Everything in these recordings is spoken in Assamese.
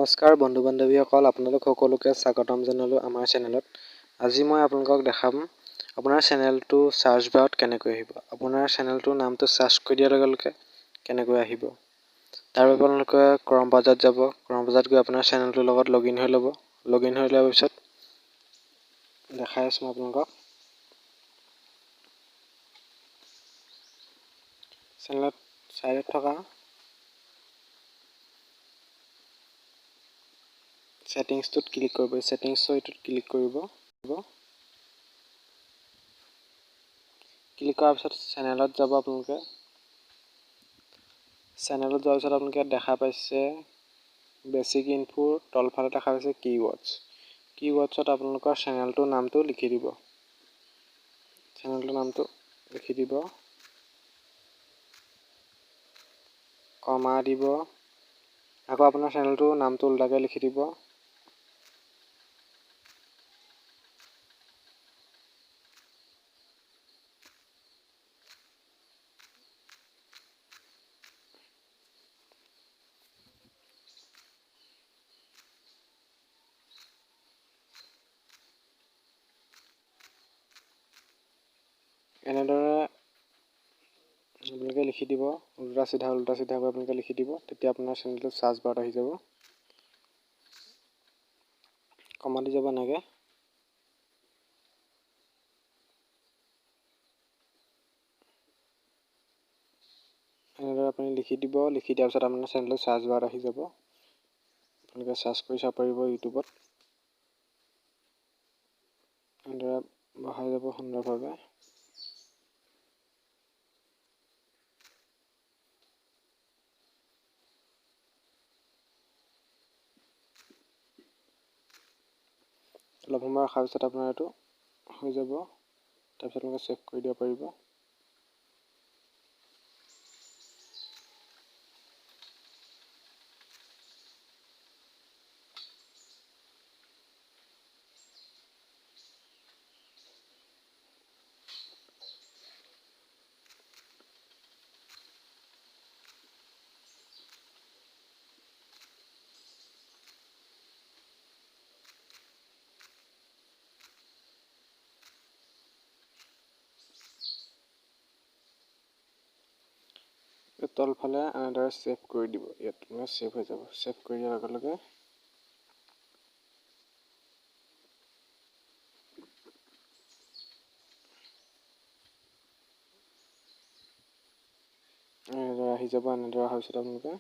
নমস্কাৰ বন্ধু বান্ধৱীসকল, আপোনালোক সকলোকে স্বাগতম জনালোঁ আমাৰ চেনেলত। আজি মই আপোনালোকক দেখাম আপোনাৰ চেনেলটো চাৰ্চ বাৰত কেনেকৈ আহিব। আপোনাৰ চেনেলটোৰ নামটো চাৰ্চ কৰি দিয়াৰ লগে লগে কেনেকৈ আহিব, তাৰ বাবে আপোনালোকে ক্ৰম ব্ৰাউজাৰত যাব। ক্ৰম ব্ৰাউজাৰত গৈ আপোনাৰ চেনেলটোৰ লগত লগইন হৈ ল'ব। লগইন হৈ লোৱাৰ পিছত দেখাই আছোঁ মই আপোনালোকক। চেনেলত চাইডত থকা ছেটিংছটোত ক্লিক কৰিব। ছেটিংছৰ এইটোত ক্লিক কৰিব। ক্লিক কৰাৰ পিছত চেনেলত যাব আপোনালোকে। চেনেলত যোৱাৰ পিছত আপোনালোকে দেখা পাইছে বেছিক ইনফোৰ তলফালে দেখা পাইছে কিৱৰ্ডছ। কিৱৰ্ডছত আপোনালোকৰ চেনেলটোৰ নামটো লিখি দিব। চেনেলটোৰ নামটো লিখি দিব, কমা দিব, আকৌ আপোনাৰ চেনেলটোৰ নামটো উল্টাকৈ লিখি দিব। এনেদৰে আপোনালোকে লিখি দিব, উল্টা চিধা কৰি আপোনালোকে লিখি দিব। তেতিয়া আপোনাৰ চেনেলটো চাৰ্চ বাৰত আহি যাব। কমা দি যাব এনেকৈ। এনেদৰে আপুনি লিখি দিব। লিখি দিয়াৰ পিছত আপোনাৰ চেনেলটো চাৰ্চ বাৰত আহি যাব। আপোনালোকে চাৰ্চ কৰি চাব পাৰিব ইউটিউবত। এনেদৰে বহাই যাব সুন্দৰভাৱে। অলপ সময় ৰখাৰ পিছত আপোনাৰ এইটো হৈ যাব। তাৰপিছত আপোনালোকে চেভ কৰি দিব পাৰিব। তলফালে এনেদৰে ছেভ কৰি দিব। ইয়াত মানে ছেভ হৈ যাব। ছেভ কৰি দিয়াৰ লগে লগে এনেদৰে আহি যাব। এনেদৰে অহাৰ পিছত আপোনালোকে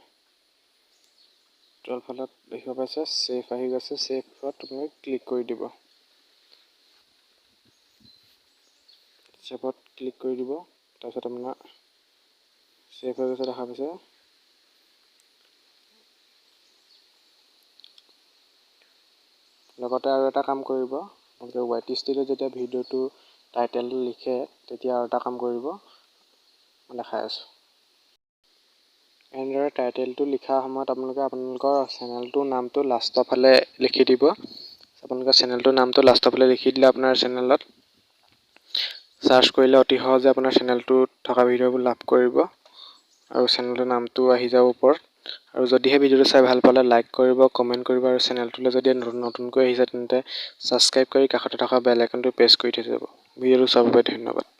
তলফালে দেখিব পাইছে ছেভ আহি গৈছে। ছেভত আপোনালোকে ক্লিক কৰি দিব। ছেভত ক্লিক কৰি দিব। তাৰপিছত আপোনাৰ ছেভ হৈ গৈছে দেখা পাইছে। লগতে আৰু এটা কাম কৰিব, আপোনালোকে YT Studio যেতিয়া ভিডিঅ'টো টাইটেলটো লিখে তেতিয়া আৰু এটা কাম কৰিব, মই দেখাই আছোঁ। এনেদৰে টাইটেলটো লিখাৰ সময়ত আপোনালোকৰ চেনেলটোৰ নামটো লাষ্টৰ ফালে লিখি দিব। আপোনালোকৰ চেনেলটোৰ নামটো লাষ্টৰ ফালে লিখি দিলে আপোনাৰ চেনেলত চাৰ্চ কৰিলে অতি সহজে আপোনাৰ চেনেলটোত থকা ভিডিঅ'বোৰ লাভ কৰিব আৰু চেনেলটোৰ নামটো আহি যাব ওপৰত। আৰু যদিহে ভিডিঅ'টো চাই ভাল পালে লাইক কৰিব, কমেণ্ট কৰিব আৰু চেনেলটোলৈ যদি নতুনকৈ আহিছে তেন্তে ছাবস্ক্ৰাইব কৰি কাষতে থকা বেল আইকনটো প্ৰেছ কৰি থৈ যাব। ভিডিঅ'টো চোৱাৰ বাবে ধন্যবাদ।